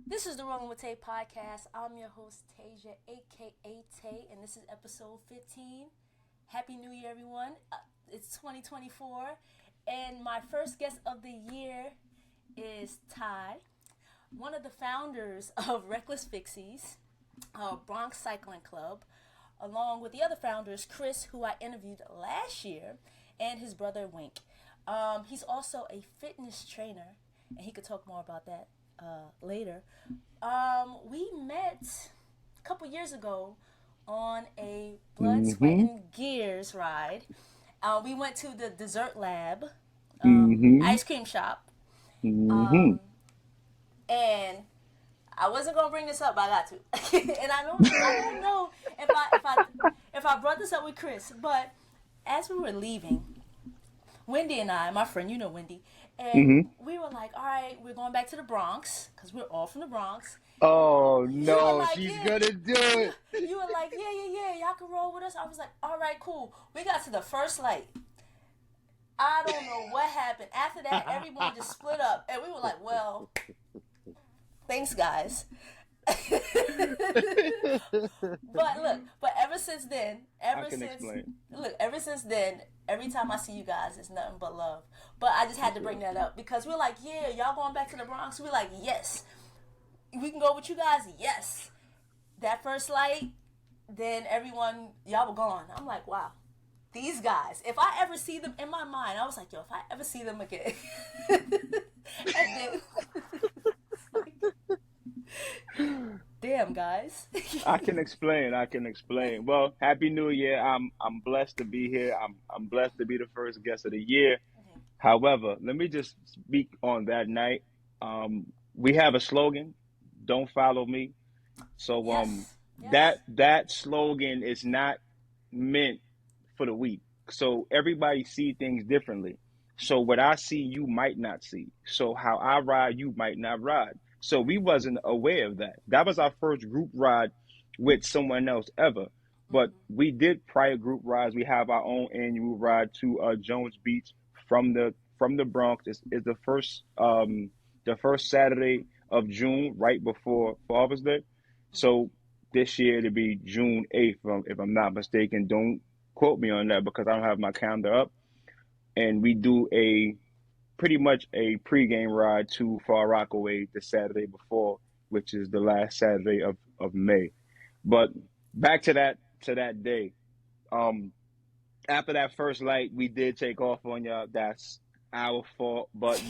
This is the Rolling with Tay podcast. I'm your host, Tasia, aka Tay, and this is episode 15. Happy New Year, everyone. It's 2024, and my first guest of the year is Ty, one of the founders of Reckless Fixies, Bronx Cycling Club, along with the other founders, Chris, who I interviewed last year, and his brother, Wink. He's also a fitness trainer, and he could talk more about that later. We met a couple years ago on a blood, sweat, Mm-hmm. and gears ride. We went to the dessert lab, Mm-hmm. ice cream shop, Mm-hmm. and I wasn't gonna bring this up, but I got to. And I don't know if I brought this up with Chris, but as we were leaving, Wendy and I, my friend, you know Wendy, and Mm-hmm. we were like, all right, we're going back to the Bronx because we're all from the Bronx. Oh You were no, like, she's yeah. gonna do You it. you were like, yeah, y'all can roll with us. I was like, all right, cool. We got to the first light. I don't know what happened. After that, everyone just split up, and we were like, well, thanks, guys. But ever since then, I can explain. ever since then, every time I see you guys, it's nothing but love. But I just For had to bring sure. that up because we're like, yeah, y'all going back to the Bronx? We're like, yes, we can go with you guys. Yes, that first light, then everyone, y'all were gone. I'm like, wow, these guys. If I ever see them in my mind, I was like, yo, if I ever see them again, and then, damn guys. I can explain. I can explain. Well, Happy New Year. I'm blessed to be here. I'm blessed to be the first guest of the year. However, let me just speak on that night. We have a slogan, don't follow me. So Yes, that yes. that slogan is not meant for the week. So everybody see things differently. So what I see, you might not see. So how I ride, you might not ride. So we wasn't aware of that. That was our first group ride with someone else ever. But we did prior group rides. We have our own annual ride to Jones Beach from the Bronx. Is the first Saturday of June, right before Father's Day. So this year it'll be June 8th, if I'm not mistaken. Don't quote me on that because I don't have my calendar up. And we do a pretty much a pregame ride to Far Rockaway the Saturday before, which is the last Saturday of May. But back to that day. Um, After that first light, we did take off on y'all. That's our fault, but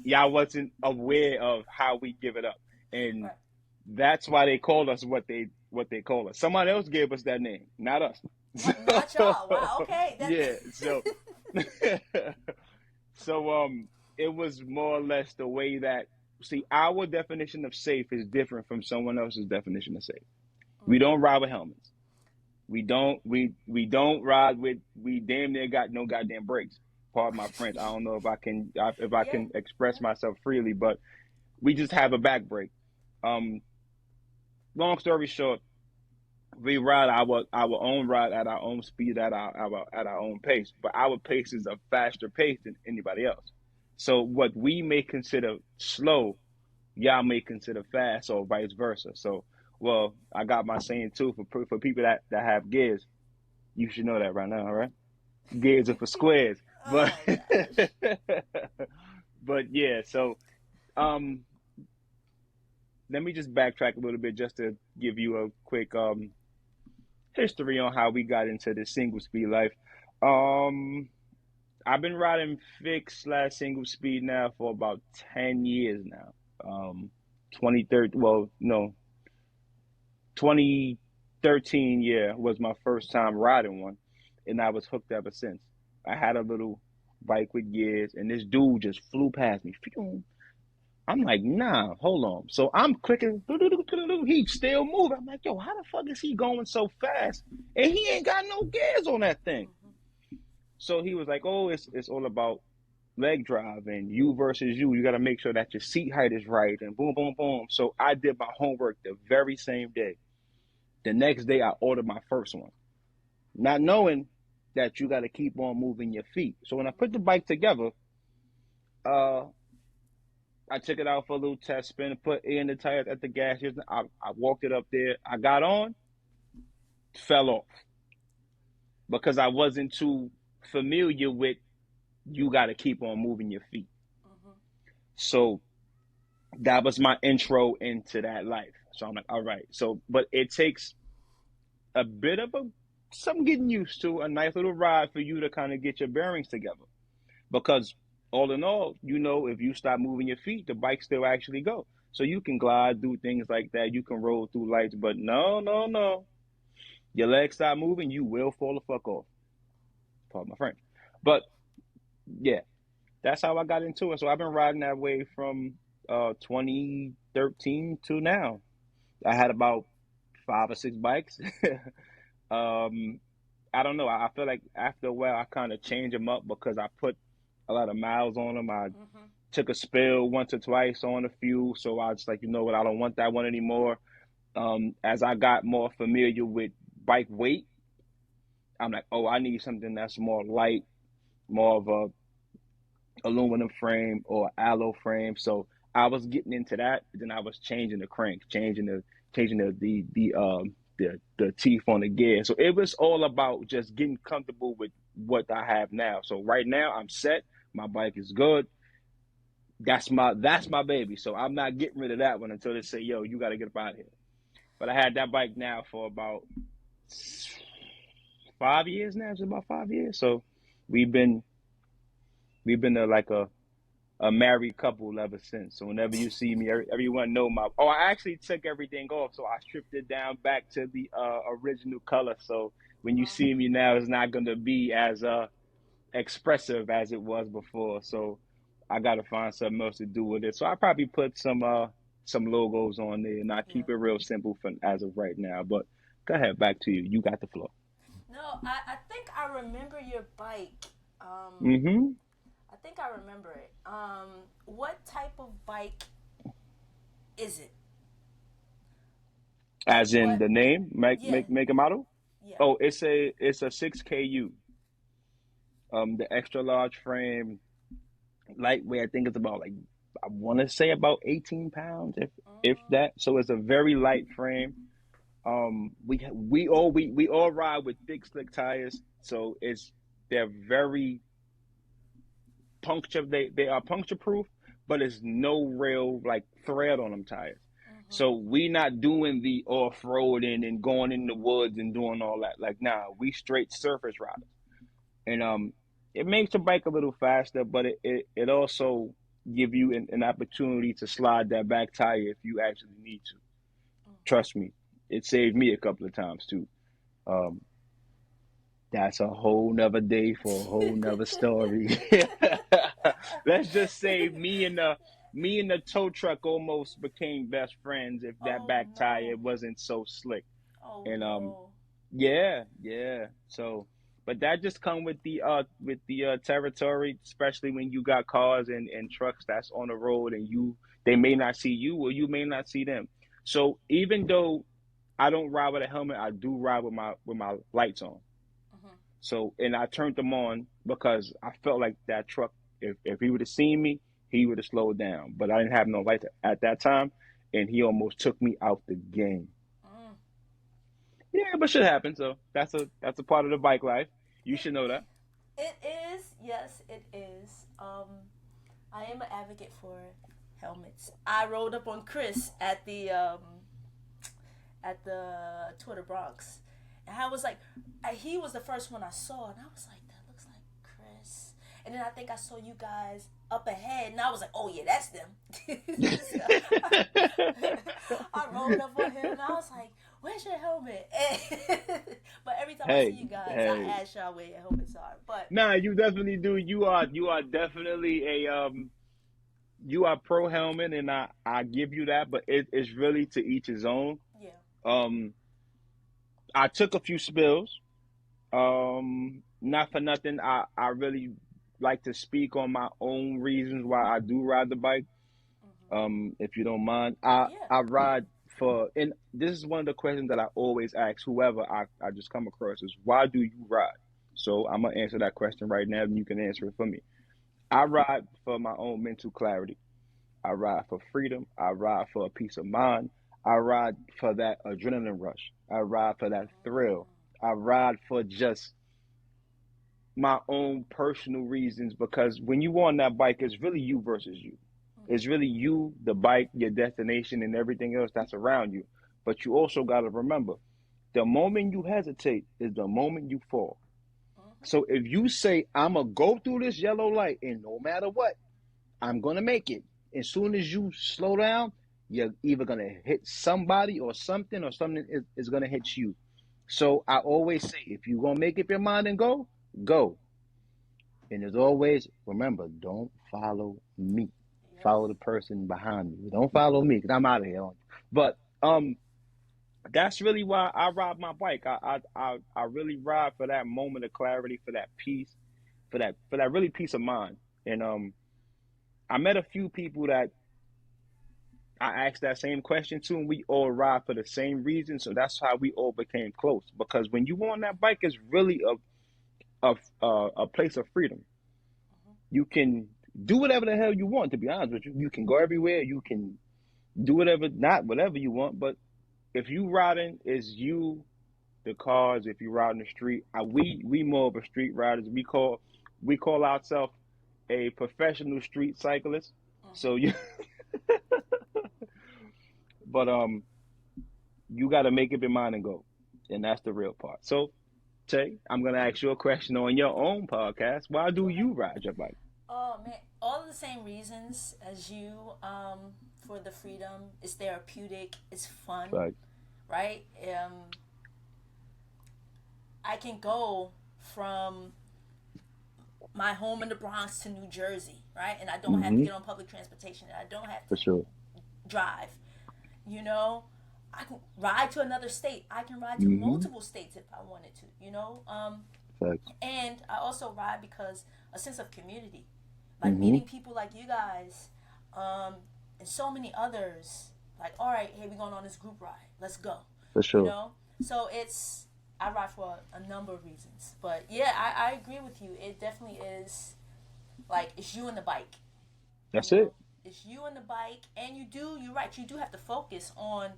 y'all wasn't aware of how we give it up, and Right. that's why they called us what they call us. Someone else gave us that name, not us. Not y'all. Wow. Okay. That. Yeah, so so it was more or less the way that, see, our definition of safe is different from someone else's definition of safe. We don't ride with helmets. We don't ride with, we damn near got no goddamn brakes. Pardon my French. I don't know if I Yeah. can express myself freely, but we just have a back brake. Um, Long story short, we ride our own ride at our own speed, at our own pace, but our pace is a faster pace than anybody else. So what we may consider slow, y'all may consider fast, or vice versa. So, well, I got my saying too, for people that have gears. You should know that right now, all right? Gears are for squares, but Oh my gosh. but yeah. So um, let me just backtrack a little bit just to give you a quick history on how we got into this single speed life. Um, I've been riding fixed slash single speed now for about 10 years now. 2013, well, no, 2013, yeah, was my first time riding one, and I was hooked ever since. I had a little bike with gears, and this dude just flew past me. I'm like, nah, hold on. So I'm clicking, he's still moving. I'm like, yo, how the fuck is he going so fast? And he ain't got no gears on that thing. So he was like, oh, it's all about leg drive and you versus you. You got to make sure that your seat height is right and boom, boom, boom. So I did my homework the very same day. The next day, I ordered my first one, not knowing that you got to keep on moving your feet. So when I put the bike together, uh, I took it out for a little test spin, put air in the tires at the gas station. I walked it up there. I got on, fell off because I wasn't too familiar with you got to keep on moving your feet. Mm-hmm. So that was my intro into that life. So I'm like, all right. So, but it takes a bit of some getting used to, a nice little ride for you to kind of get your bearings together. Because all in all, if you stop moving your feet, the bike still actually go. So you can glide, do things like that. You can roll through lights, but no, no, no. Your legs stop moving, you will fall the fuck off. Pardon my French. But yeah, that's how I got into it. So I've been riding that way from 2013 to now. I had about 5 or 6 bikes. um, I don't know. I feel like after a while, I kind of change them up because I put a lot of miles on them. I Mm-hmm. took a spill once or twice on a few, so I was like, you know what, I don't want that one anymore. As I got more familiar with bike weight, I'm like, oh, I need something that's more light, more of a aluminum frame or alloy frame. So I was getting into that. Then I was changing the crank, changing the teeth on the gear. So it was all about just getting comfortable with what I have now. So right now I'm set. My bike is good. That's my baby. So I'm not getting rid of that one until they say, yo, you got to get up out of here. But I had that bike now for about 5 years now. It's about 5 years. So we've been like a married couple ever since. So whenever you see me, everyone know my. Oh, I actually took everything off, so I stripped it down back to the original color. So when you Wow. see me now, it's not gonna be as expressive as it was before. So I gotta find something else to do with it. So I probably put some logos on there, and I Yeah. keep it real simple for as of right now. But go ahead, back to you. You got the floor. No, I think I remember your bike. Mm-hmm. I think I remember it. What type of bike is it? As in What? the name, Yeah, make a model. yeah. Oh, it's a 6KU. The extra large frame, lightweight. I think it's about like I want to say about 18 pounds, if Mm, that. So it's a very light frame. We all ride with thick slick tires, so they're very they are puncture proof, but it's no real like thread on them tires. mm-hmm. So we not doing the off roading and going in the woods and doing all that. Like, nah, we straight surface riders. And it makes the bike a little faster, but it also give you an opportunity to slide that back tire if you actually need to. Mm-hmm. Trust me, it saved me a couple of times too. Um, that's a whole nother day for a whole nother story. Let's just say me and the tow truck almost became best friends if that Oh back tire no. wasn't so slick. Oh And no. yeah, yeah. So, but that just come with the territory, especially when you got cars and trucks that's on the road and they may not see you or you may not see them. So even though I don't ride with a helmet, I do ride with my lights on. Mm-hmm. So and I turned them on because I felt like that truck, if he would have seen me, he would have slowed down. But I didn't have no lights at that time, and he almost took me out the game. Mm. Yeah, but shit happens. So that's a part of the bike life. You It, should know that. it is. Yes, it is. I am an advocate for helmets. I rolled up on Chris at the Tour de Bronx, and I was like, he was the first one I saw, and I was like, that looks like Chris. And then I think I saw you guys up ahead, and I was like, oh yeah, that's them. I rolled up on him, and I was like, where's your helmet? But every time I see Hey, you guys, I hey. ask y'all where your helmets are. But Nah, you definitely do. You are definitely you are pro helmet, and I give you that. But it's really to each his own. yeah, Um, I took a few spills. Not for nothing. I really like to speak on my own reasons why I do ride the bike. hmm, If you don't mind, I yeah, I ride for, and this is one of the questions that I always ask whoever I just come across is why do you ride? So I'm gonna answer that question right now, and you can answer it for me. I ride for my own mental clarity. I ride for freedom. I ride for a peace of mind. I ride for that adrenaline rush. I ride for that thrill. I ride for just my own personal reasons because when you on that bike, it's really you versus you. It's really you, the bike, your destination, and everything else that's around you. But you also got to remember the moment you hesitate is the moment you fall. So if you say, I'm going to go through this yellow light and no matter what, I'm going to make it. As soon as you slow down, you're either going to hit somebody or something is going to hit you. So I always say, if you're going to make up your mind and go, go. And as always, remember, don't follow me. Yes. Follow the person behind me. Don't follow me because I'm out of here. But that's really why I ride my bike. I really ride for that moment of clarity, for that peace, for that really peace of mind. And I met a few people that I asked that same question to, and we all ride for the same reason. So that's how we all became close. Because when you on that bike, it's really a place of freedom. You can do whatever the hell you want. To be honest with you, you can go everywhere. You can do whatever you want. But if you riding, is you the cars. If you ride in the street, we more of a street riders. We call ourselves a professional street cyclist. So you, but you got to make up your mind and go, and that's the real part. So, Tay, I'm gonna ask you a question on your own podcast. Why do you ride your bike? Oh man, all of the same reasons as you. For the freedom, it's therapeutic, it's fun, Like, right? I can go from my home in the Bronx to New Jersey, right? And I don't have to mm-hmm, get on public transportation. And I don't have to for sure. drive. You know, I can ride to another state. I can ride to Mm-hmm. multiple states if I wanted to. Facts. And I also ride because a sense of community, like Mm-hmm. meeting people like you guys, and so many others. Like, all right, hey, we're going on this group ride. Let's go. For You sure. know, so I ride for a number of reasons. But yeah, I agree with you. It definitely is like it's you and the bike. You That's know, it. it's you and the bike, and you're right. You do have to focus on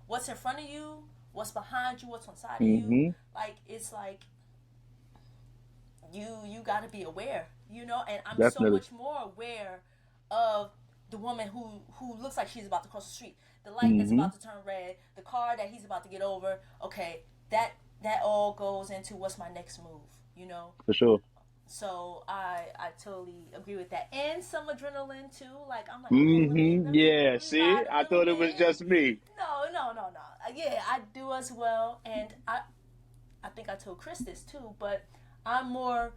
what's in front of you, what's behind you, what's on side of you. Mm-hmm. Like it's like you got to be aware. And I'm so Definitely. much more aware of the woman who looks like she's about to cross the street, the light that's Mm-hmm. about to turn red, the car that he's about to get over. Okay, that all goes into what's my next move. You know, For sure. so I totally agree with that, and some adrenaline too. Like I'm like, okay, let me Mm-hmm. let me Yeah. let me See, ride a I little thought it was bit. just me. No, no, no, no. Yeah, I do as well, and I think I told Chris this too, but I'm more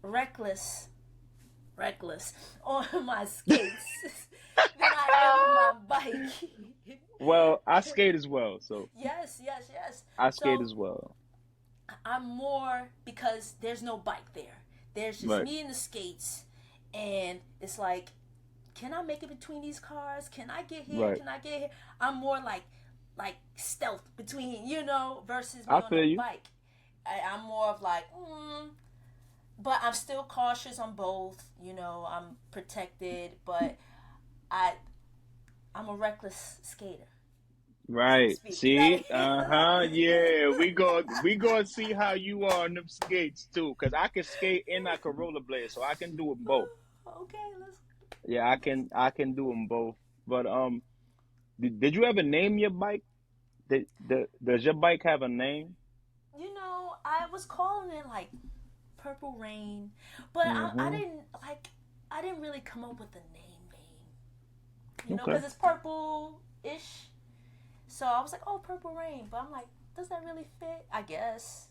reckless, reckless on my skates than I am on my bike. Well, I skate as well, so Yes, yes, yes. I skate So as well. I'm more because there's no bike there. There's just Right. me and the skates, and it's like, can I make it between these cars? Can I get here? Right. Can I get here? I'm more like stealth between versus me I on a feel you. bike. I'm more of like, but I'm still cautious on both. I'm protected, but I I'm a reckless skater, so to Right. speak. See? Like, Uh-huh. Yeah. We gonna see how you are on them skates too. Cause I can skate and I can rollerblade, so I can do them both. okay, let's Yeah, I can do them both. But did you ever name your bike? Does your bike have a name? I was calling it like Purple Rain, but I Mm-hmm. didn't like. I didn't really come up with a name, Okay. because it's purple ish. So I was like, oh, Purple Rain, but I'm like, does that really fit? I guess.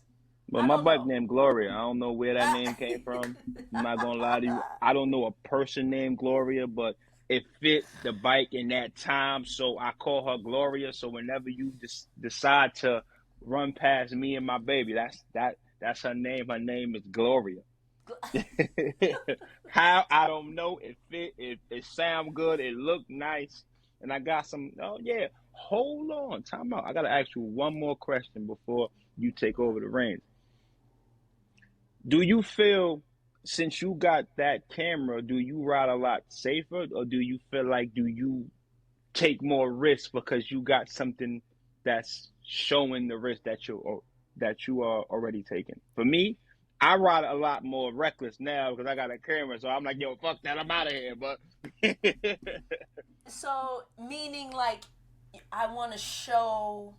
But I my don't bike know. named Gloria. I don't know where that name came from. I'm not gonna lie to you. I don't know a person named Gloria, but it fit the bike in that time, so I call her Gloria. So whenever you decide to run past me and my baby, that's her name. Her name is Gloria. How I don't know. It fit. It sound good. It looked nice, and I got some. Oh yeah. Hold on. Time out. I gotta ask you one more question before you take over the reins. Do you feel since you got that camera, do you ride a lot safer, or do you feel like do you take more risks because you got something that's showing the risk that you are already taking? For me, I ride a lot more reckless now because I got a camera, so I'm like, yo, fuck that, I'm out of here. But So, meaning like I want to show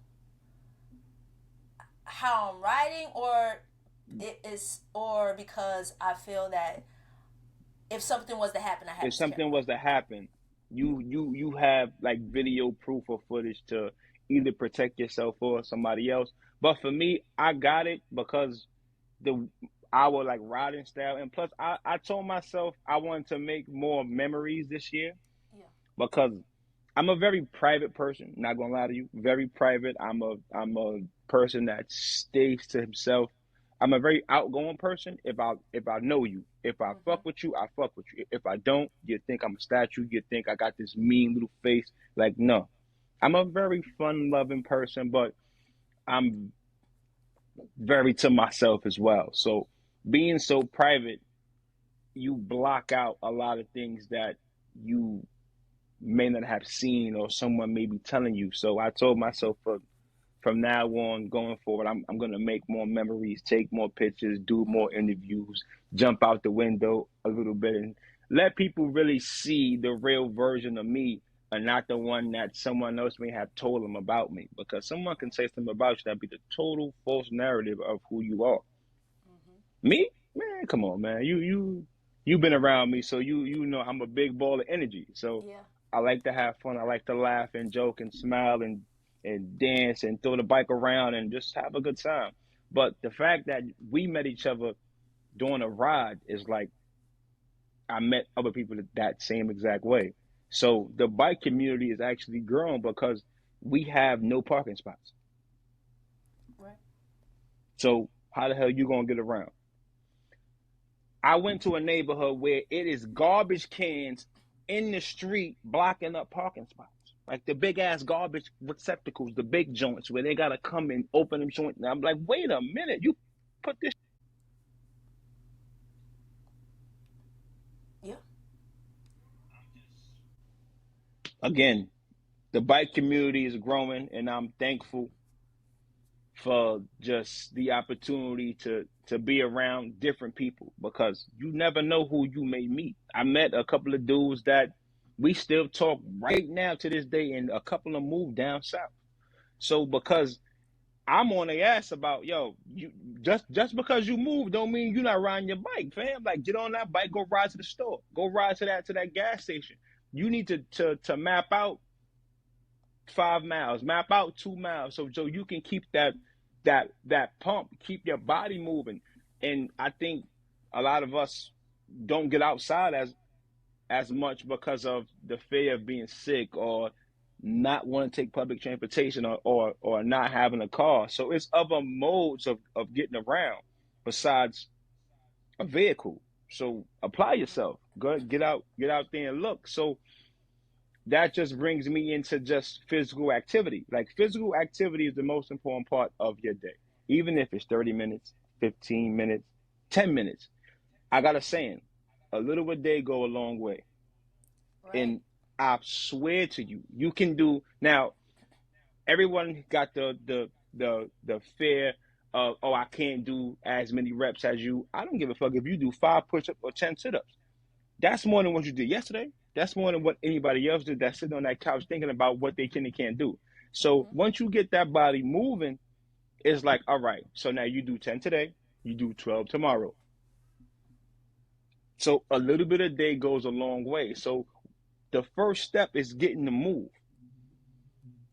how I'm riding, or it is, or because I feel that if something was to happen, I have if this something camera. was to happen, you have like video proof or footage to either protect yourself or somebody else. But for me, I got it because the our like riding style, and plus I told myself I wanted to make more memories this year Yeah. because I'm a very private person. Not gonna lie to you, very private. I'm a person that stays to himself. I'm a very outgoing person. If I know you, if I Mm-hmm. fuck with you, I fuck with you. If I don't, you think I'm a statue. You think I got this mean little face. Like no, I'm a very fun loving person, but I'm very to myself as well. So being so private, you block out a lot of things that you may not have seen or someone may be telling you. So I told myself from now on going forward, I'm gonna make more memories, take more pictures, do more Mm-hmm. interviews, jump out the window a little bit, and let people really see the real version of me and not the one that someone else may have told them about me. Because someone can say something about you that be the total false narrative of who you are. Mm-hmm. Me, man, come on, man. You've been around me, so you know I'm a big ball of energy. So Yeah. I like to have fun. I like to laugh and joke and smile and dance and throw the bike around and just have a good time. But the fact that we met each other during a ride is like I met other people that same exact way. So the bike community is actually growing because we have no parking spots. Right. So how the hell you gonna get around? I went to a neighborhood where it is garbage cans in the street blocking up parking spots. Like the big ass garbage receptacles, the big joints where they gotta come and open them joints. And I'm like, wait a minute, you put this Yeah. again. The bike community is growing, and I'm thankful for just the opportunity to be around different people because you never know who you may meet. I met a couple of dudes that we still talk right now to this day, and a couple of them moved down south. So because I'm on their ass about yo, you just because you move don't mean you're not riding your bike, fam. Like get on that bike, go ride to the store, go ride to that gas station. You need to map out 5 miles, map out 2 miles, so you can keep that pump, keep your body moving. And I think a lot of us don't get outside as much because of the fear of being sick or not wanting to take public transportation or not having a car. So it's other modes of getting around besides a vehicle. So apply yourself. Go get out there and look. So that just brings me into just physical activity. Like physical activity is the most important part of your day. Even if it's 30 minutes, 15 minutes, 10 minutes. I got a saying, a little a day go a long way. Right. And I swear to you, you can do now everyone got the fear of oh I can't do as many reps as you. I don't give a fuck if you do 5 push-ups or 10 sit-ups. That's more than what you did yesterday. That's more than what anybody else did that's sitting on that couch thinking about what they can and can't do. So Mm-hmm. once you get that body moving, it's like, all right, so now you do 10 today, you do 12 tomorrow. So a little bit a day goes a long way. So the first step is getting to move.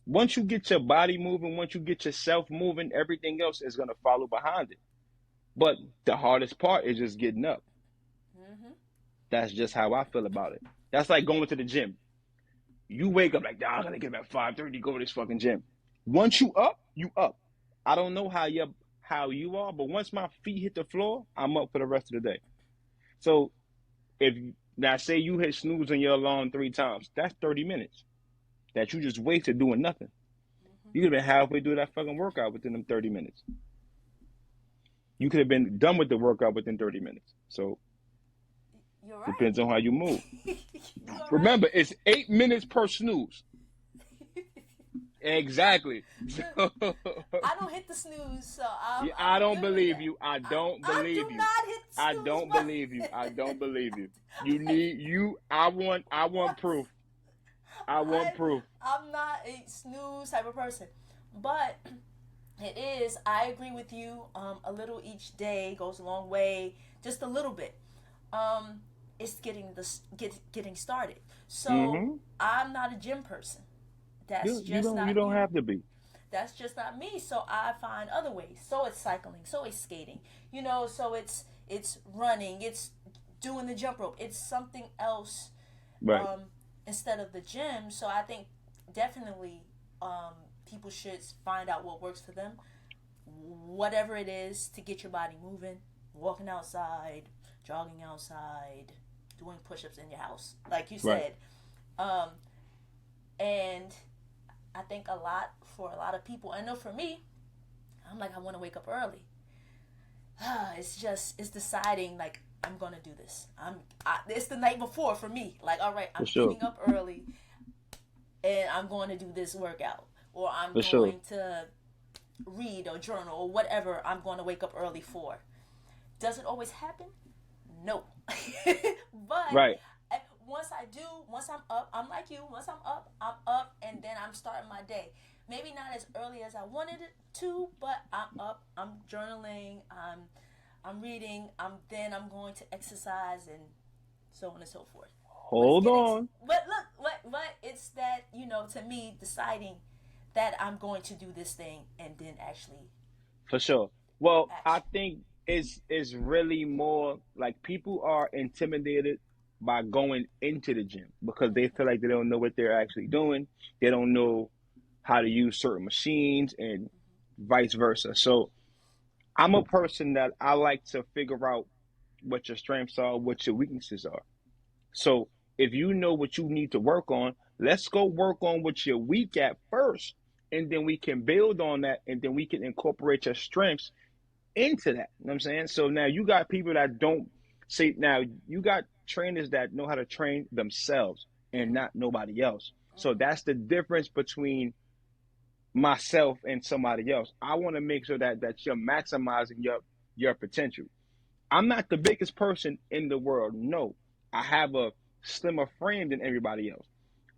Once you get your body moving, once you get yourself moving, everything else is going to follow behind it. But the hardest part is just getting up. Mm-hmm. That's just how I feel about it. That's like going to the gym. You wake up like, nah, I gotta get up at 5:30 to go to this fucking gym. Once you up, you up. I don't know how you are, but once my feet hit the floor, I'm up for the rest of the day. So if now say you hit snooze on your alarm 3 times, that's 30 minutes that you just wasted doing nothing. Mm-hmm. You could have been halfway through that fucking workout within them 30 minutes. You could have been done with the workout within 30 minutes. So You're right. Depends on how you move. You are right. Remember, it's 8 minutes per snooze. Exactly. Look, So I don't hit the snooze, so yeah, I I'm don't good with believe that. you. I I don't I do believe you. not hit the I snooze don't believe you. I don't button. believe you. You need you. I want What? proof. I want I proof. I'm not a snooze type of person, but it is. I agree with you. A little each day goes a long way. Just a little bit. Um, it's getting started. So Mm-hmm. I'm not a gym person. That's You just don't not you don't have to be. that's just not me. So I find other ways. So it's cycling, so it's skating, so it's running, it's doing the jump rope, it's something else, Right. um, instead of the gym. So I think definitely, people should find out what works for them, whatever it is, to get your body moving, walking outside, jogging outside, doing push-ups in your house, like you Right. said. Um, and I think for a lot of people, I know for me, I'm like, I want to wake up early. It's deciding, like, I'm gonna do this. It's the night before for me. Like, all right, For I'm sure. getting up early and I'm going to do this workout, or I'm For sure. going to read or journal or whatever I'm going to wake up early for. Does it always happen? No. But Right. once I'm up, I'm like you. Once I'm up, and then I'm starting my day. Maybe not as early as I wanted it to, but I'm up. I'm journaling. I'm reading. I'm going to exercise and so on and so forth. But it's Hold getting. on. But look, what it's that, to me, deciding that I'm going to do this thing and then actually For sure. Well, I action. think it's really more like people are intimidated by going into the gym because they feel Mm-hmm. like they don't know what they're actually doing. They don't know how to use certain machines and vice versa. So I'm a person that I like to figure out what your strengths are, what your weaknesses are. So if you know what you need to work on, let's go work on what you're weak at first. And then we can build on that and then we can incorporate your strengths into that. You know what I'm saying? So now you got people that don't say, now you got trainers that know how to train themselves and not nobody else. So Mm-hmm. that's the difference between myself and somebody else. I want to make sure that you're maximizing your potential. I'm not the biggest person in the world. No. I have a slimmer frame than everybody else.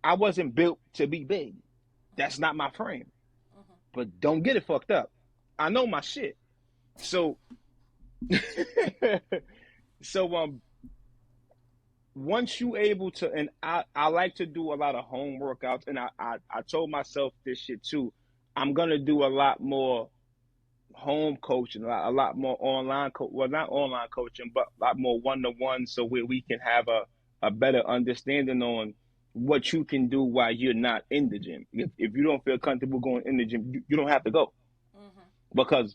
I wasn't built to be big. That's not my frame. Mm-hmm. But don't get it fucked up. I know my shit. So so once you able to, and I like to do a lot of home workouts, and I told myself this shit too. I'm gonna do a lot more home coaching, a lot more online well, not online coaching, but a lot more one-to-one, so where we can have a better understanding on what you can do while you're not in the gym. If you don't feel comfortable going in the gym, you don't have to go, Mm-hmm. because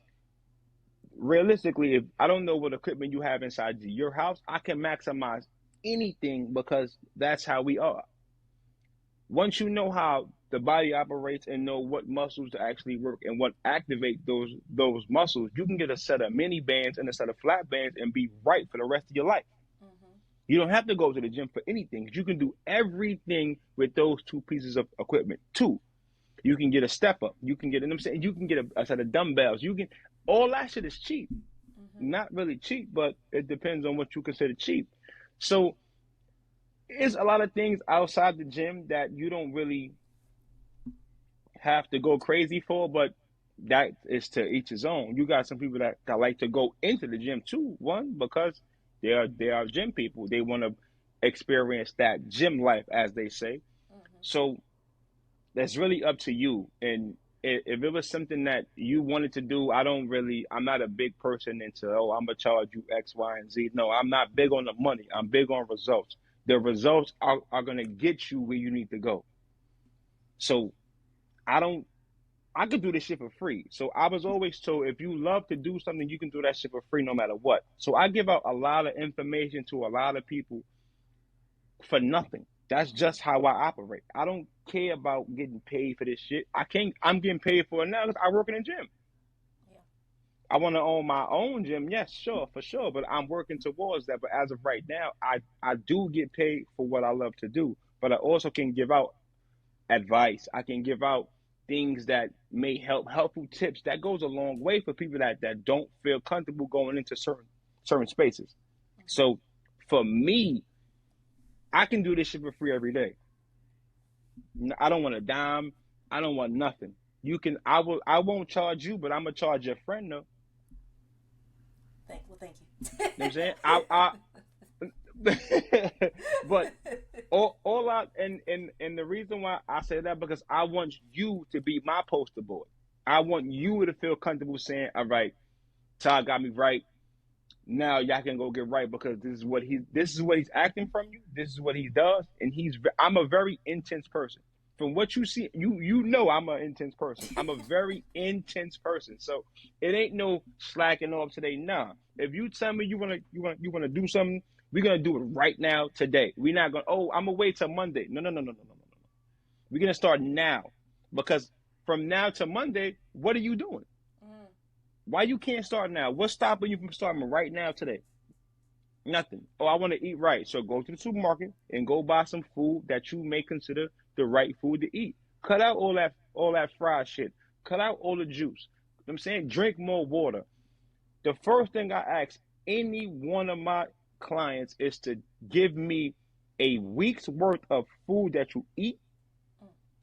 realistically, if I don't know what equipment you have inside your house, I can maximize anything because that's how we are. Once you know how the body operates and know what muscles to actually work and what activate those muscles, you can get a set of mini bands and a set of flat bands and be right for the rest of your life. Mm-hmm. You don't have to go to the gym for anything. You can do everything with those two pieces of equipment. Two, you can get a step up. You can get, you know what I'm saying, you can get a set of dumbbells. You can, all that shit is cheap. Mm-hmm. Not really cheap, but it depends on what you consider cheap. So it's a lot of things outside the gym that you don't really have to go crazy for, but that is to each his own. You got some people that like to go into the gym too. One, because they are gym people. They want to experience that gym life, as they say. Mm-hmm. So that's really up to you. And if it was something that you wanted to do, I'm not a big person into, oh, I'm gonna charge you X, Y, and Z. No, I'm not big on the money. I'm big on results. The results are gonna get you where you need to go. So I don't I could do this shit for free. So I was always told, if you love to do something, you can do that shit for free no matter what. So I give out a lot of information to a lot of people for nothing. That's Mm-hmm. just how I operate. I don't care about getting paid for this shit. I'm getting paid for it now because I work in the gym. Yeah. I want to own my own gym. Yes, sure, for sure. But I'm working towards that. But as of right now, I do get paid for what I love to do. But I also can give out advice. I can give out things that may helpful tips. That goes a long way for people that don't feel comfortable going into certain spaces. So for me, I can do this shit for free every day. I don't want a dime. I don't want nothing. You can. I won't charge you, but I'm gonna charge your friend though. Thank You know what I'm saying? But all I and the reason why I say that because I want you to be my poster boy. I want you to feel comfortable saying, "All right, Todd got me right. Now y'all can go get right because this is what he's acting from you. This is what he does, and I'm a very intense person. From what you see, you know I'm an intense person. I'm a very intense person. So it ain't no slacking off today. Nah. If you tell me you wanna do something, we're gonna do it right now today. We're not gonna I'm gonna wait till Monday. No, no, no, no, no, no, no, no. We're gonna start now because from now to Monday, what are you doing? Mm. Why you can't start now? What's stopping you from starting right now today? Nothing. Oh, I want to eat right. So go to the supermarket and go buy some food that you may consider the right food to eat. Cut out all that fried shit. Cut out all the juice. You know what I'm saying? Drink more water. The first thing I ask any one of my clients is to give me a week's worth of food that you eat,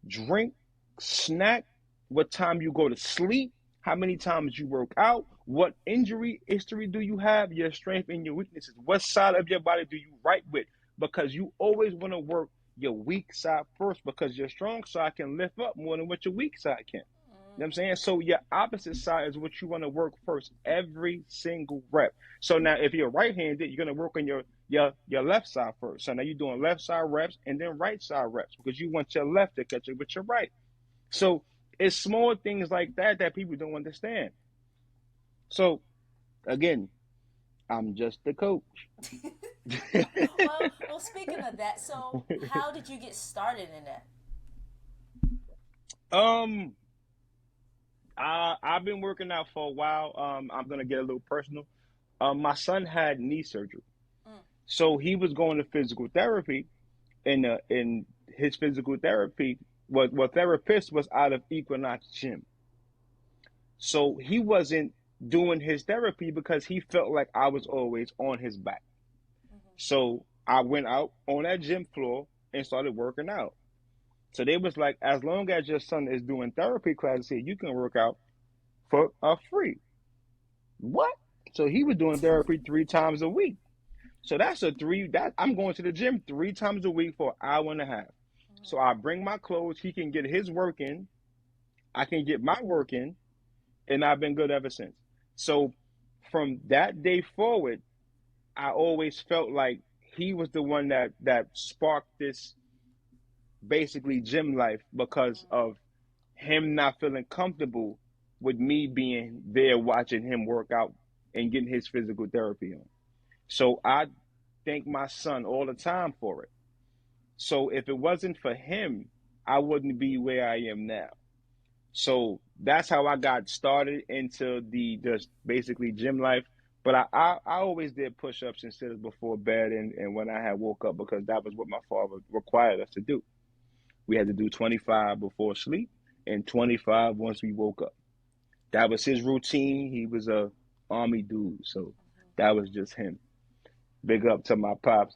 drink, snack, what time you go to sleep, how many times you work out, what injury history do you have, your strength and your weaknesses, what side of your body do you right with? Because you always want to work your weak side first because your strong side can lift up more than what your weak side can. You know what I'm saying? So your opposite side is what you want to work first every single rep. So now if you're right-handed, you're going to work on your left side first. So now you're doing left side reps and then right side reps because you want your left to catch up with your right. So it's small things like that that people don't understand. So again, I'm just the coach. well, speaking of that, so how did you get started in that? um, I've been working out for a while. I'm gonna get a little personal. My son had knee surgery, Mm. so he was going to physical therapy, and in his physical therapy, what therapist was out of Equinox Gym, so he wasn't doing his therapy because he felt like I was always on his back. Mm-hmm. So I went out on that gym floor and started working out. So they was like, as long as your son is doing therapy classes here, you can work out for free. What? So he was doing therapy 3 times a week. So that's a three that I'm going to the gym 3 times a week for an hour and a half. So I bring my clothes, he can get his work in, I can get my work in, and I've been good ever since. So from that day forward, I always felt like he was the one that sparked this basically gym life because of him not feeling comfortable with me being there watching him work out and getting his physical therapy on. So I thank my son all the time for it. So if it wasn't for him, I wouldn't be where I am now. So that's how I got started into the just basically gym life. But I always did push ups and sit ups before bed and when I had woke up because that was what my father required us to do. We had to do 25 before sleep and 25 once we woke up. That was his routine. He was a army dude, so that was just him. Big up to my pops.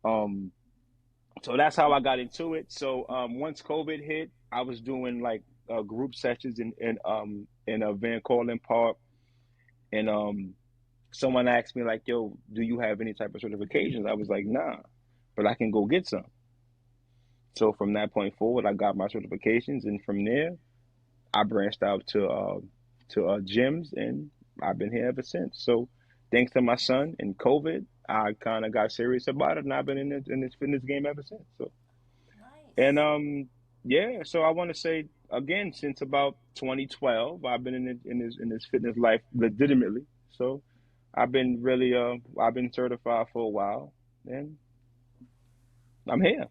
Um, so that's how I got into it. So once COVID hit, I was doing like group sessions in a Van Cortlandt Park, and someone asked me like, "Yo, do you have any type of certifications?" I was like, "Nah, but I can go get some." So from that point forward, I got my certifications, and from there, I branched out to gyms, and I've been here ever since. So thanks to my son and COVID, I kind of got serious about it, and I've been in this fitness game ever since. So and Nice. yeah, so I want to say again, since about 2012, I've been in this fitness life legitimately. So I've been certified for a while, and I'm here.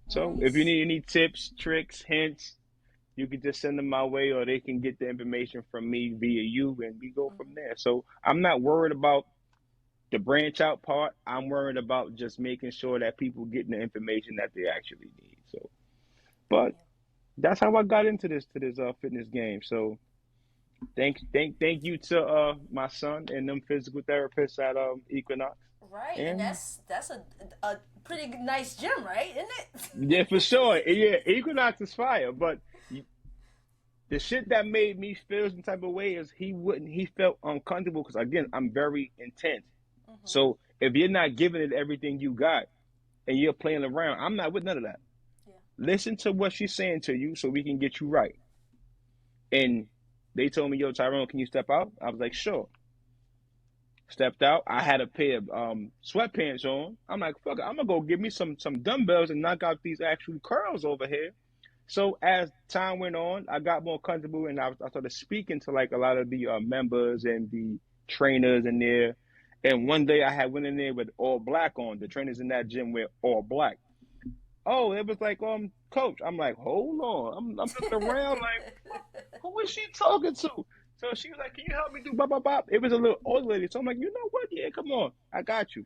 So if you Nice. need any tips, tricks, hints, you can just send them my way, or they can get the information from me via you, and we go from Hmm. there. So I'm not worried about the branch out part. I'm worried about just making sure that people getting the information that they actually need. So, but Yeah. that's how I got into this fitness game. So thank you to my son and them physical therapists at Equinox. Right, and And that's a pretty nice gym, right? Isn't yeah, for sure. it? Yeah, Equinox is fire, but the shit that made me feel some type of way is he felt uncomfortable because again I'm very intense. Hmm. So if you're not giving it everything you got and you're playing around, I'm not with none of that. Yeah. Listen to what she's saying to you so we can get you right. And they told me, yo, Tyrone, can you step out? I was like, sure. Stepped out. I had a pair of sweatpants on. I'm like, fuck it, I'm gonna go get me some dumbbells and knock out these actual curls over here. So as time went on, I got more comfortable and I started speaking to like a lot of the members and the trainers in there. And one day I had went in there with all black on. The trainers in that gym were all black. Oh, it was like coach. I'm like, hold on. I'm looking around like who is she talking to? So she was like, can you help me do blah blah blah? It was a little old lady. So I'm like, you know what? Yeah, come on. I got you.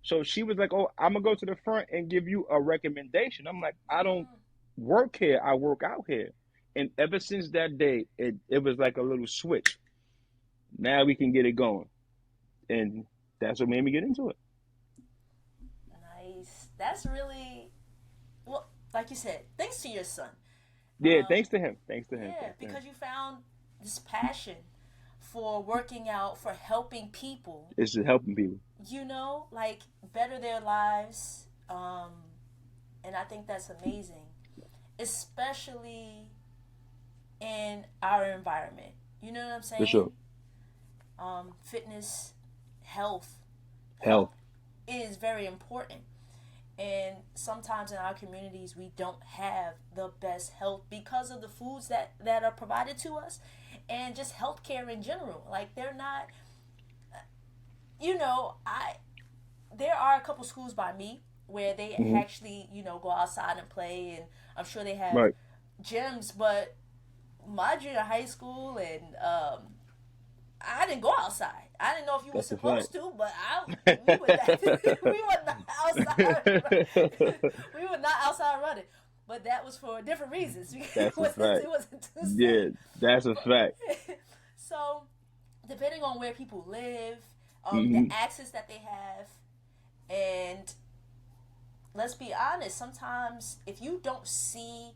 So she was like, oh, I'm gonna go to the front and give you a recommendation. I'm like, I don't Mm, work here. I work out here. And ever since that day, it was like a little switch. Now we can get it going. And that's what made me get into it. nice. That's really well, like you said. Thanks to your son. Yeah, Um, thanks to him. Thanks to him. yeah, Thanks to him. because you found this passion for working out, for helping people. It's just helping people. Like better their lives. And I think that's amazing, especially in our environment. You know what I'm For saying? sure. Fitness, health, health Health. is very important. And sometimes in our communities, we don't have the best health because of the foods that are provided to us, and just healthcare in general. Like they're not, I there are a couple schools by me where they Hmm. actually go outside and play, and I'm sure they have Right. gyms. But my junior high school, and I didn't go outside. I didn't know if you were That's a fact. supposed to, but we were not, we were not outside. We were not outside running, but that was for different reasons. It That's a wasn't fact. it wasn't too Yeah, safe. that's a But fact. so depending on where people live, the Hmm. access that they have, and let's be honest, sometimes if you don't see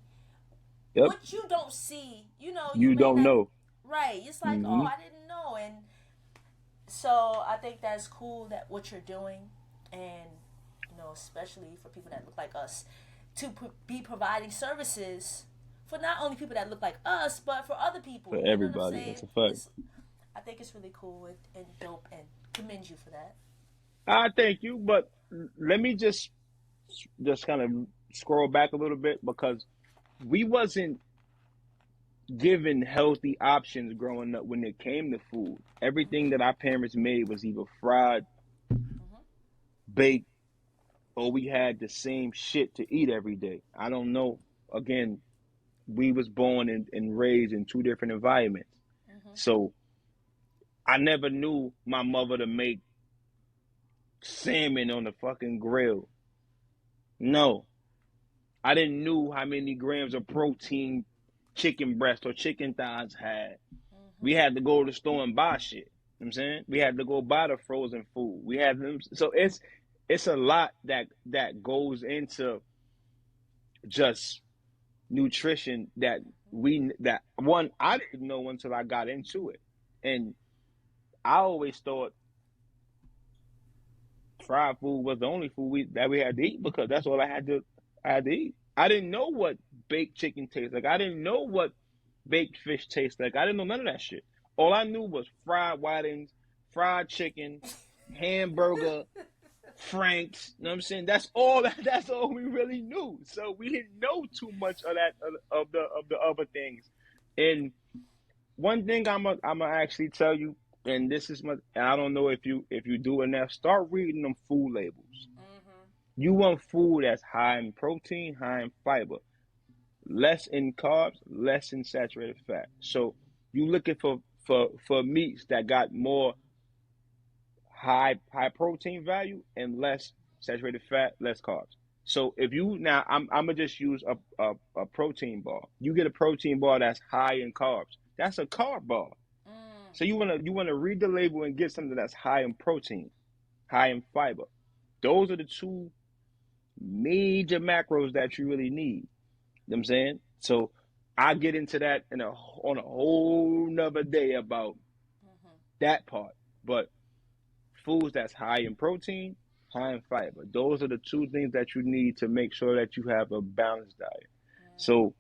Yep. what you don't see, you You may don't not. know. Right, it's like, oh, Hmm. I didn't know. And so I think that's cool that what you're doing, and especially for people that look like us, to be providing services for not only people that look like us, but for other For people. You know what I'm everybody. saying? That's a fact. I think it's really cool and dope, and commend you for that. I thank you, but let me just kind of scroll back a little bit because we wasn't given healthy options growing up when it came to food. Everything that Hmm. our parents made was either fried, Hmm. baked, or we had the same shit to eat every day. I don't know. Again, we was born and raised in two different environments. Hmm. So I never knew my mother to make salmon on the fucking grill. No, I didn't knew how many grams of protein chicken breast or chicken thighs had. We Hmm. had to go to the store and buy shit. You know what I'm saying we had to go buy the frozen food. We had them, so it's a lot that goes into just nutrition that one I didn't know until I got into it, and I always thought fried food was the only food that we had to eat because that's all I had to eat. I didn't know what baked chicken tastes like. I didn't know what baked fish tastes like. I didn't know none of that shit. All I knew was fried whitings, fried chicken, hamburger, Franks. You know what I'm saying? That's all. That's all we really knew. So we didn't know too much of that of the other things. And one thing I'm gonna actually tell you, and this is my I don't know if you do it now. Start reading them food labels. Hmm. You want food that's high in protein, high in fiber. less in carbs, less in saturated fat. So you looking for meats that got more high protein value and less saturated fat, less carbs. So if you now, I'm gonna just use a protein bar. You get a protein bar that's high in carbs. That's a carb bar. Mm. So you wanna read the label and get something that's high in protein, high in fiber. Those are the two major macros that you really need. You know what I'm saying? So I get into that on a whole nother day about Mm-hmm. that part. But foods that's high in protein, high in fiber. Those are the two things that you need to make sure that you have a balanced diet. Mm. So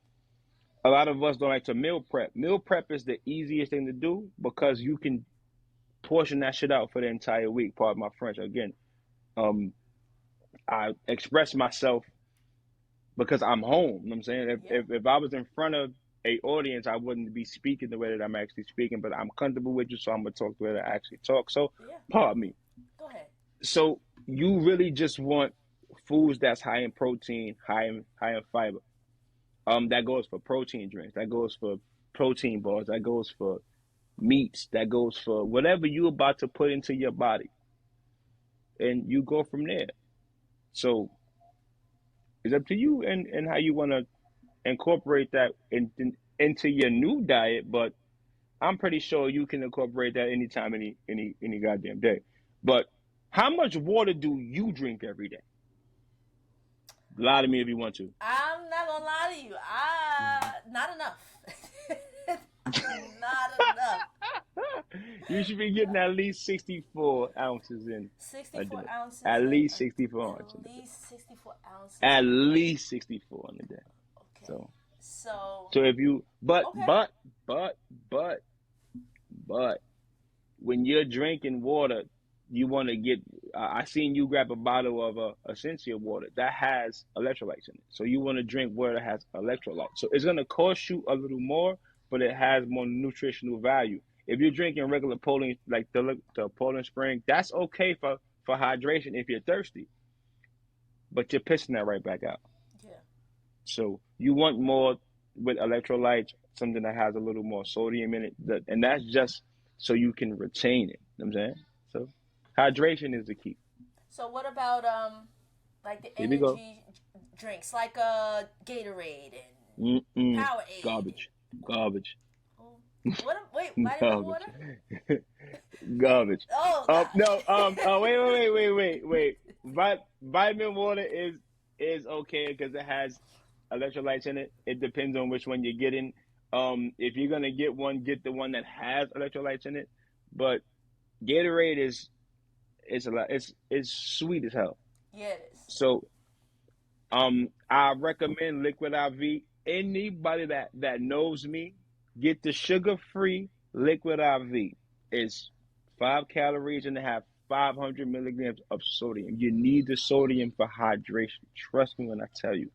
a lot of us don't like to meal prep. Meal prep is the easiest thing to do because you can portion that shit out for the entire week. Pardon my French. Again, um, I express myself because I'm home. You know what I'm saying? Yeah. If I was in front of a audience, I wouldn't be speaking the way that I'm actually speaking, but I'm comfortable with you, so I'm gonna talk the way that I actually talk. So Yeah. pardon me. Go ahead. So you really just want foods that's high in protein, high in fiber. That goes for protein drinks, that goes for protein bars, that goes for meats, that goes for whatever you about to put into your body. And you go from there. So it's up to you and how you want to incorporate that into your new diet, but I'm pretty sure you can incorporate that anytime, any goddamn day. But how much water do you drink every day? Lie to me if you want to. I'm not gonna lie to you. Not enough. Not enough. You should be getting at least 64 ounces in a 64 day. ounces At in least 64 ounces in at a day. least 64 ounces At in a day. least 64 in a day. Okay. So, So, so if you, okay. but, but, but, when you're drinking water, you want to get. I seen you grab a bottle of essential water that has electrolytes in it. So you want to drink water that has electrolytes. So it's gonna cost you a little more, but it has more nutritional value. If you're drinking regular Poland, like the Poland Spring, that's okay for hydration if you're thirsty, but you're pissing that right back out. Yeah. So you want more with electrolytes, something that has a little more sodium in it, and that's just so you can retain it. You know what I'm saying? So hydration is the key. So what about like the Here we go. energy drinks like Gatorade and Mm-mm. Powerade and Garbage. Garbage. oh, what? Wait, vitamin Garbage. water? Garbage. Oh No. God. Wait. Vitamin water is okay because it has electrolytes in it. It depends on which one you're getting. If you're gonna get one, get the one that has electrolytes in it. But Gatorade is a lot. It's sweet as hell. Yeah, it is. So I recommend Liquid IV. Anybody that knows me, get the sugar free Liquid IV. It's 5 calories and it have 500 milligrams of sodium. You need the sodium for hydration. Trust me when I tell you.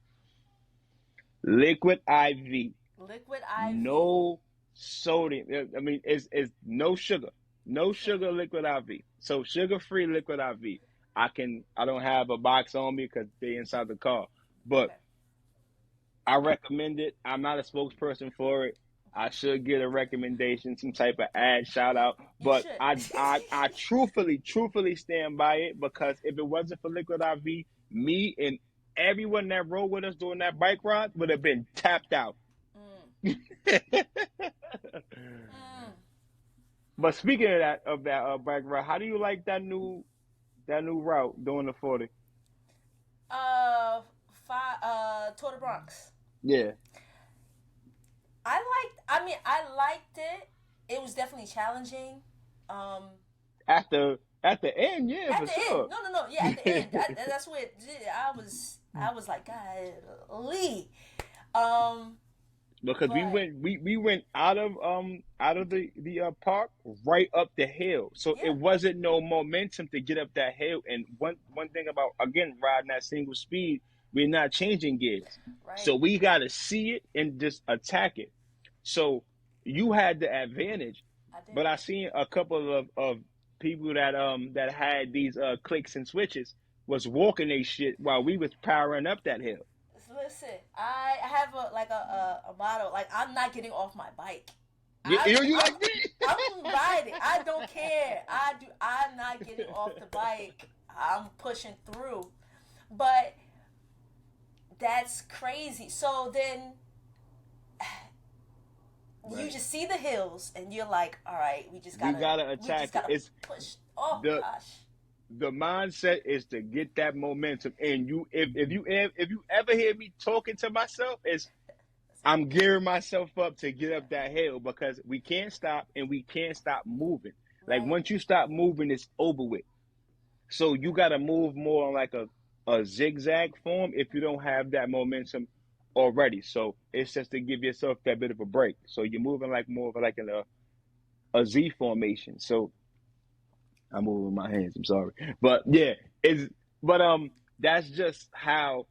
Liquid IV, Liquid IV. no sodium. I mean, it's no sugar, no No sugar. sugar. Liquid IV. So sugar free Liquid IV. I don't have a box on me because they're inside the car, but Okay. I recommend it. I'm not a spokesperson for it. I should get a recommendation, some type of ad shout out. You But should. I truthfully stand by it because if it wasn't for Liquid IV, me and everyone that rode with us during that bike ride would have been tapped out. Mm, mm, But speaking of that bike ride, how do you like that new route doing the 40? Tour de Bronx. Yeah. I liked it. It was definitely challenging. Um, At the end, yeah, at for the end, sure. no, yeah, at the end, that's what I was like, God, Lee. Um, Because we but went we went out of the park right up the hill, so it yeah, wasn't no momentum to get up that hill. And one thing about again riding that single speed, we're not changing gears, so right, we got to see it and just attack it. So you had the advantage, I but did. I seen a couple of people that had these clicks and switches was walking they shit while we was powering up that hill. Listen, I have a motto. Like, I'm not getting off my bike. You I'm like me? I'm riding. I don't care. I'm not getting off the bike. I'm pushing through. But that's crazy. So then you Right. just see the hills and you're like, all right, We gotta we just attack it. gotta It's push. Oh the gosh. the mindset is to get that momentum. And you, if you ever hear me talking to myself, it's I'm gearing myself up to get up that hill because we can't stop and we can't stop moving. Like Right. once you stop moving, it's over with. So you got to move more on like a zigzag form if you don't have that momentum already. So it's just to give yourself that bit of a break. So you're moving like more of like in a Z formation. So I'm moving my hands. I'm sorry, but yeah, it's but that's just how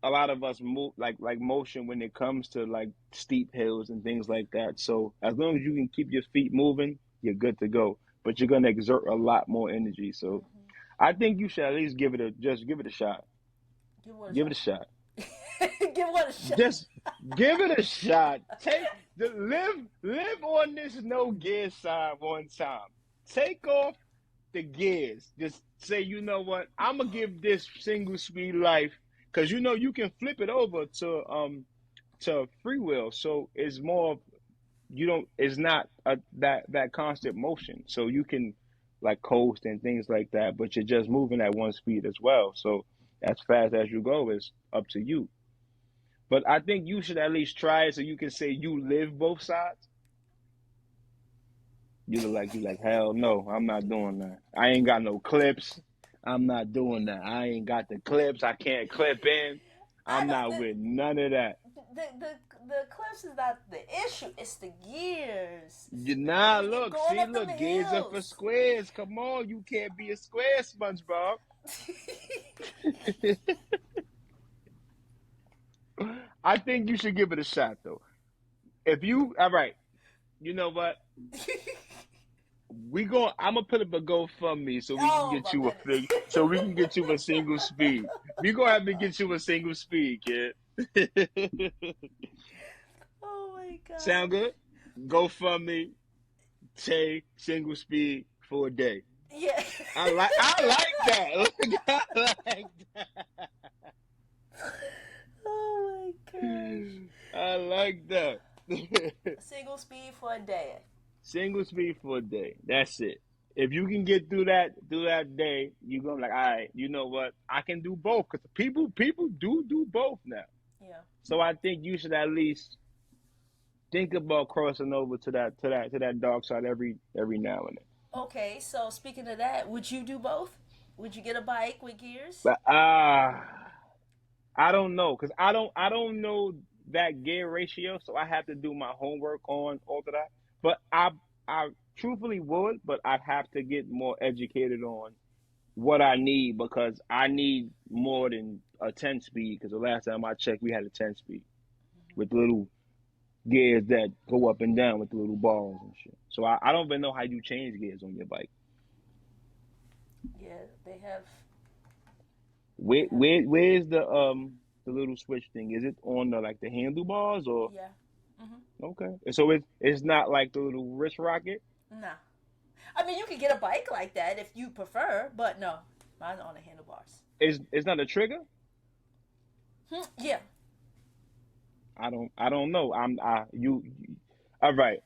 a lot of us move like motion when it comes to like steep hills and things like that. So as long as you can keep your feet moving, you're good to go. But you're gonna exert a lot more energy. So Mm-hmm. I think you should at least give it a shot. Give one a Give it shot. a shot. Give one a shot. Just give it a shot. Live on this no gear side one time. Take off the gears. Just say, you know what? I'm gonna give this single speed life because you know you can flip it over to free will. So it's more you don't. It's not that constant motion. So you can like coast and things like that, but you're just moving at one speed as well. So as fast as you go is up to you. But I think you should at least try it so you can say you live both sides. You like hell no, I'm not doing that. I ain't got no clips. I'm not doing that. I ain't got the clips. I can't clip in. I I'm don't. not with none of that. The clips is not the issue. It's the gears. You nah When you're look, going see up them look, gears are for hills. squares. Come on, you can't be a square, SpongeBob. I think you should give it a shot though. If you all right, you know what? I'm gonna put up a GoFundMe so we can Oh get my you a goodness. fig so we can get you a single speed. We gonna have to get you a single speed, kid. Oh my Sound gosh. good? GoFundMe, Tay, single speed for a day. Yeah. I like that. I like Oh my gosh. that. I like that. Single speed for a day. Single speed for a day. That's it. If you can get through that day, you're gonna be like, all right, you know what? I can do both because people do both now. Yeah. So I think you should at least think about crossing over to that dark side every now and then. Okay, so speaking of that, would you do both? Would you get a bike with gears? But I don't know because I don't know that gear ratio, so I have to do my homework on all of that. But I truthfully would, but I'd have to get more educated on what I need because I need more than a 10 speed because the last time I checked we had a 10 speed with little gears that go up and down with the little balls and shit. So I don't even know how you change gears on your bike. Yeah, they have. They Where have. where's the little switch thing? Is it on the like the handlebars or Yeah. Mhm. okay? So it's not like the little wrist rocket. Nah. I mean, you could get a bike like that if you prefer, but no, mine on the handlebars. It's not a trigger. Yeah. I don't know. All right.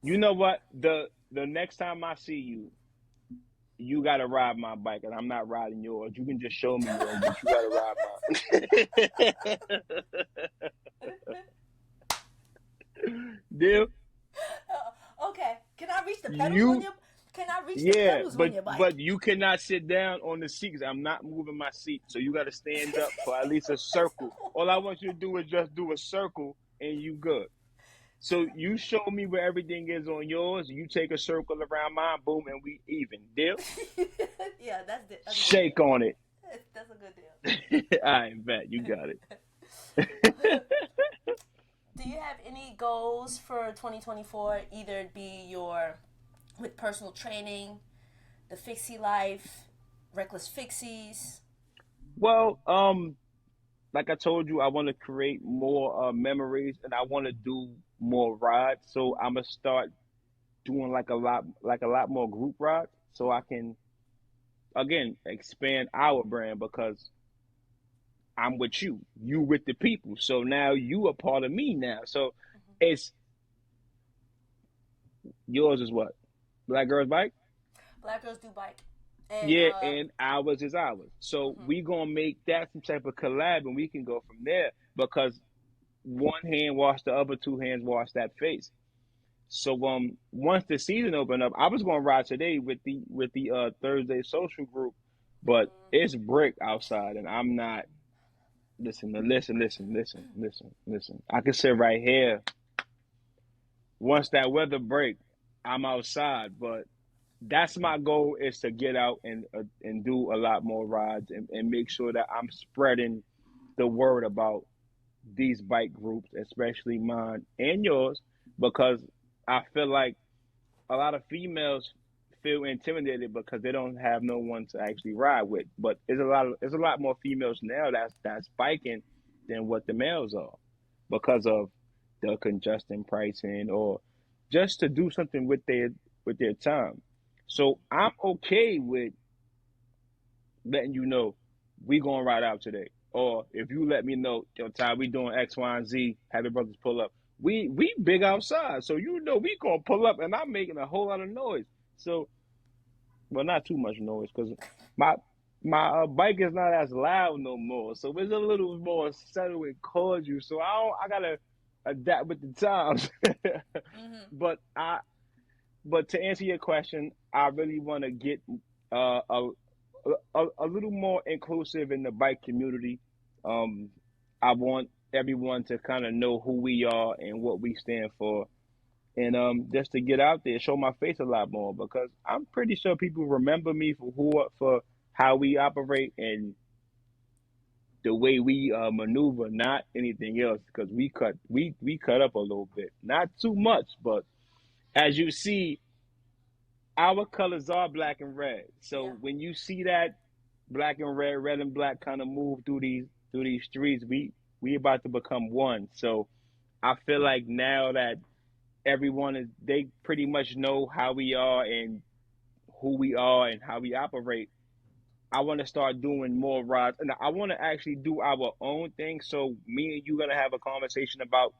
You know what? The next time I see you, you gotta ride my bike, and I'm not riding yours. You can just show me yours, but you gotta ride mine. Deal? Okay. Can I reach the pedals on You your? Can I reach the yeah, pedals on your bike? but you cannot sit down on the seat 'cause I'm not moving my seat. So you gotta stand up for at least a circle. All I want you to do is just do a circle, and you good. So you show me where everything is on yours. You take a circle around mine, boom, and we even. Deal? Yeah, that's a good Shake deal. on it. That's a good I bet you got it. deal. Do you have any goals for 2024? Either it be your with personal training, the Fixie life, Reckless Fixies. Well, like I told you, I want to create more memories, and I want to do more rides. So I'm gonna start doing like a lot more group rides, so I can again expand our brand because I'm with you with the people. So now you a part of me now. So Hmm. it's yours is what Black Girls Bike. Black girls do bike, and Yeah, and ours is ours. So mhm. we gonna make that some type of collab, and we can go from there because one hand wash the other, two hands wash that face. So once the season opened up, I was gonna ride today with the Thursday social group, but it's brick outside, and I'm not. Listen. I can sit right here. Once that weather break, I'm outside, but that's my goal is to get out and do a lot more rides and make sure that I'm spreading the word about these bike groups, especially mine and yours, because I feel like a lot of females feel intimidated because they don't have no one to actually ride with. But there's a lot more females now that's biking than what the males are because of the congestion pricing or just to do something with their time. So I'm okay with letting you know we gonna ride out today. Or if you let me know, yo, Ty, we doing X, Y, and Z, have the brothers pull up. We big outside, so you know we gonna pull up, and I'm making a whole lot of noise. So, well, not too much noise, cause my my bike is not as loud no more, so it's a little more subtle and cordial. So I gotta adapt with the times. Mhm. but I but to answer your question, I really want to get uh, a, a little more inclusive in the bike community. Um, I want everyone to kind of know who we are and what we stand for, and just to get out there, show my face a lot more because I'm pretty sure people remember me for how we operate and the way we maneuver, not anything else. Because we cut up a little bit, not too much, but as you see, our colors are black and red. Yeah. So when you see that black and red and black kind of move through these streets, we about to become one. So I feel like now that everyone is they pretty much know how we are and who we are and how we operate. I want to start doing more rides, and I want to actually do our own thing. So me and you gonna have a conversation about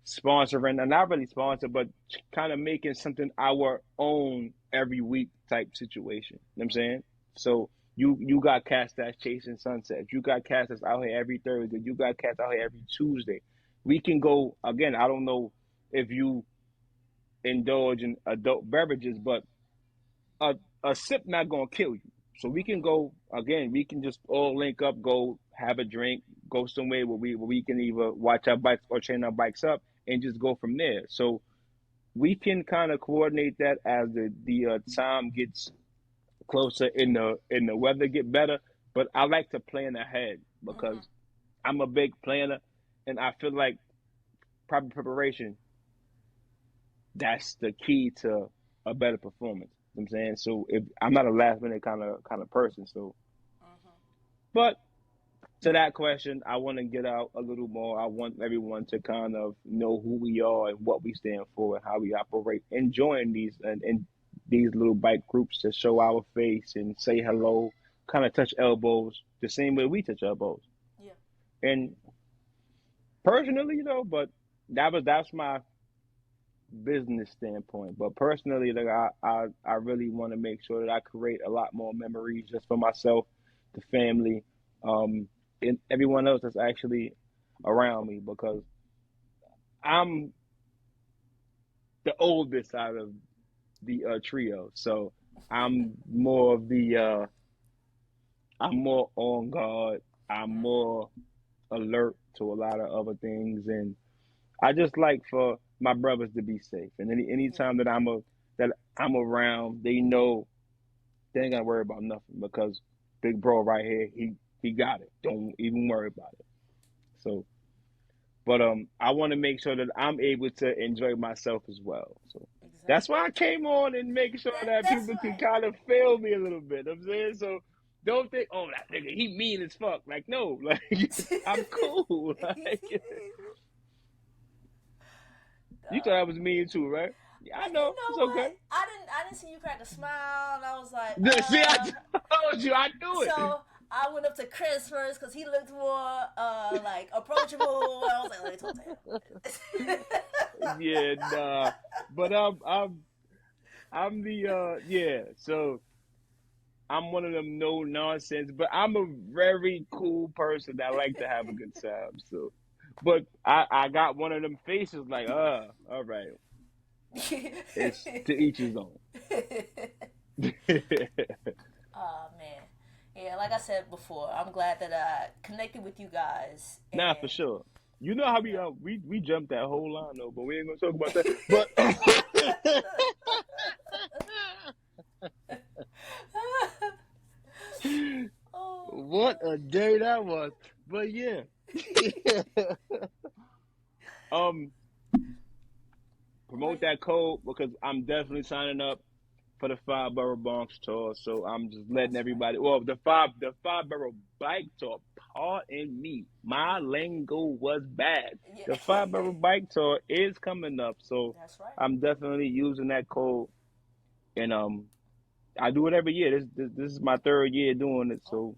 sponsoring, and not really sponsor, but kind of making something our own every week type situation. You know what I'm saying? So you got cats that's chasing sunsets. You got cats that's out here every Thursday. You got cats out here every Tuesday. We can go again. I don't know if you indulge in adult beverages, but a a sip not gonna kill you. So we can go again. We can just all link up, go have a drink, go somewhere where we can either watch our bikes or train our bikes up, and just go from there. So we can kind of coordinate that as the time gets closer in the weather get better. But I like to plan ahead Mhm. because I'm a big planner, and I feel like proper preparation that's the key to a better performance. You know what I'm saying? So if I'm not a last minute kind of person, so Mhm. but to that question, I want to get out a little more. I want everyone to kind of know who we are and what we stand for and how we operate. And join and these little bike groups to show our face and say hello, kind of touch elbows the same way we touch elbows. Yeah. And personally, but that's my business standpoint. But personally, like I really want to make sure that I create a lot more memories just for myself, the family, um, and everyone else that's actually around me because I'm the oldest out of the trio. So I'm more of the I'm more on guard. I'm Mhm. more alert to a lot of other things, and I just like for my brothers to be safe. And Yeah. anytime that I'm around, they know they ain't gotta worry about nothing because big bro right here, he got it. Don't even worry about it. So, but I want to make sure that I'm able to enjoy myself as well. So that's Exactly. why I came on and make sure that That's people can right. kind of feel me a little bit. You know what I'm saying so. don't think, oh, that nigga, he mean as fuck. Like, no, like, I'm cool. Like, you thought I was mean too, right? Yeah, I You know. know It's what? okay. I didn't see you crack a smile, and I was like, See, I told you, I knew it. So I went up to Chris first because he looked more like approachable. I was like, let me talk to him. Yeah, nah. But I'm the yeah. So I'm one of them no nonsense, but I'm a very cool person that like to have a good time. So, but I got one of them faces like, all right, it's to each his own. Oh man, yeah. Like I said before, I'm glad that I connected with you guys, Nah, for and sure. You know how you know. we jumped that whole line though, but we ain't gonna talk about that. But Oh what a day that was. But yeah. um God. Promote that code because I'm definitely signing up for the five borough Bronx tour. So I'm just letting That's right. everybody. Well, the five borough bike tour. Pardon me, my lingo was bad. Yeah. The five borough bike tour is coming up, so That's right. I'm definitely using that code. And I do it every year. This is my third year doing it. Oh, So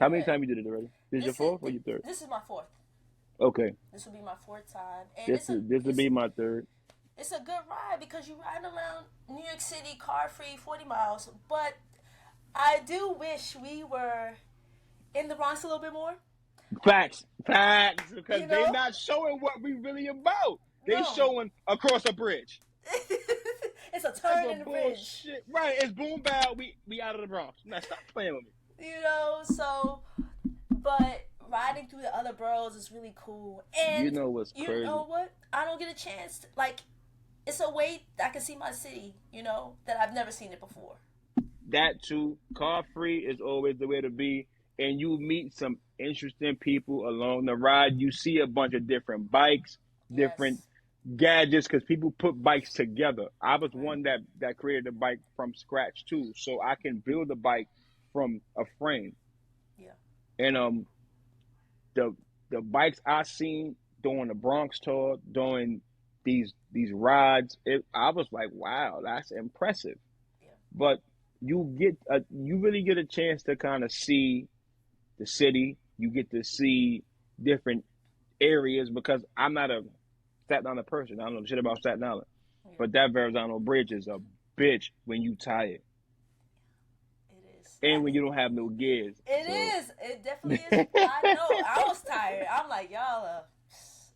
how many yeah. times you did it already? This is your This is fourth or your third? this is my fourth. Okay, This will be my fourth time, and this will be my third. it's a good ride because you ride around New York City car free 40 miles. But I do wish we were in the Bronx a little bit more. Facts, because You they know? not showing what we really about. They No. showing across a bridge. It's a That's turn a in the bridge. bullshit. Right, it's boom bow. We out of the Bronx. Now stop playing with me. So, but riding through the other boroughs is really cool. You And know what's you crazy? know what? I don't get a chance. Like, it's a way I can see my city, that I've never seen it before. That too. Car free is always the way to be. And you meet some interesting people along the ride. You see a bunch of different bikes, different Yes. gadgets, because people put bikes together. I was Right. one that created a bike from scratch too, so I can build a bike from a frame. Yeah. And the the bikes I seen during the Bronx tour, during these rides, I was like, wow, that's impressive. Yeah. But you really get a chance to kind of see the city. You get to see different areas because I'm not a Staten Island person. I don't know shit about Staten Island, Yeah. but that Verrazano Bridge is a bitch when you tired It is. and when you don't have no gears. It So is. It definitely is. I know. I was tired. I'm like, y'all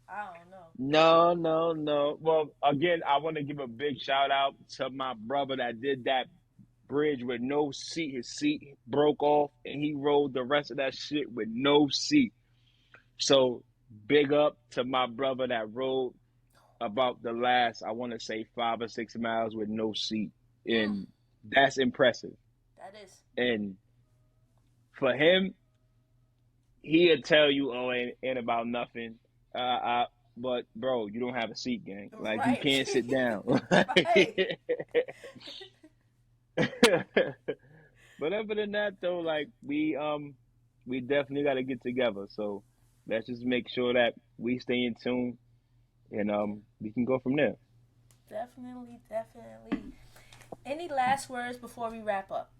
I don't know. no. Well, again, I want to give a big shout out to my brother that did that bridge with no seat. His seat broke off, and he rode the rest of that shit with no seat. So big up to my brother that rode about the last, I want to say 5 or 6 miles with no seat, Mm, and that's impressive. that is. And for him, he'll tell you, "Oh, ain't about nothing." But bro, you don't have a seat, gang. Like you Right. can't sit down. Right. But other than that, though, like we definitely got to get together. So let's just make sure that we stay in tune, and Yeah. we can go from there. Definitely, definitely. Any last words before we wrap up?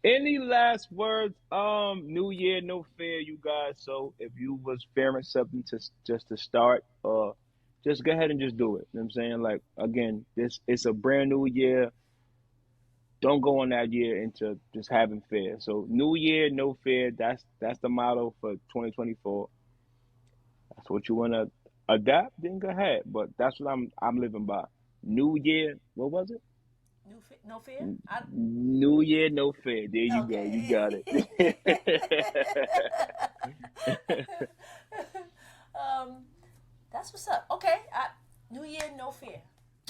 Any last words? New year, no fear, you guys. So if you was fearing something to just to start, just go ahead and just do it. You know what I'm saying? Like again, this it's a brand new year. Don't go on that year into just having fear. So new year, no fear. That's the motto for 2024. That's what you wanna adapt, then go ahead. But that's what I'm living by. New year, what was it? No fear. New year, no fear. There you go. You Okay. got it. um, that's what's up. Okay. New year, no fear.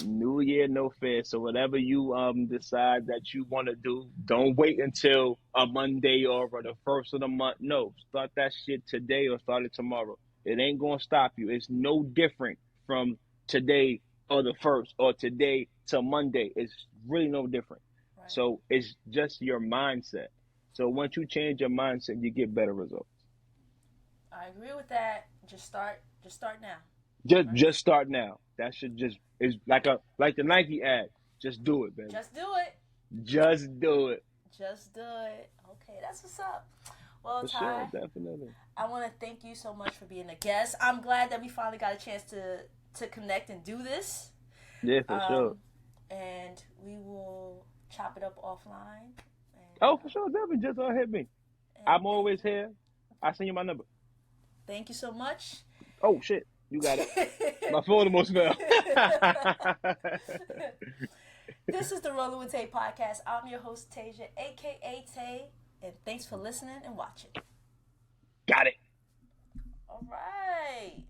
New year, no fear. So whatever you decide that you want to do, don't wait until a Monday or the first of the month. No, start that shit today or start it tomorrow. It ain't gonna stop you. It's no different from today or the first or today to Monday. It's really no different. Right. So it's just your mindset. So once you change your mindset, you get better results. I agree with that. Just start. Just start now. Just Right. just start now. That should just is like the Nike ad. Just do it, baby. Just do it. Just do it. Just do it. Okay, that's what's up. Well, For sure, Ty, definitely. I want to thank you so much for being a guest. I'm glad that we finally got a chance to connect and do this. Yeah, for sure. And we will chop it up offline. And, Oh, for sure, definitely. Just hit me. I'm always here. I send you my number. Thank you so much. Oh shit, you got it. My phone almost fell. This is the Rolling with Tay podcast. I'm your host, Tasia, aka Tay, and thanks for listening and watching. Got it. All right.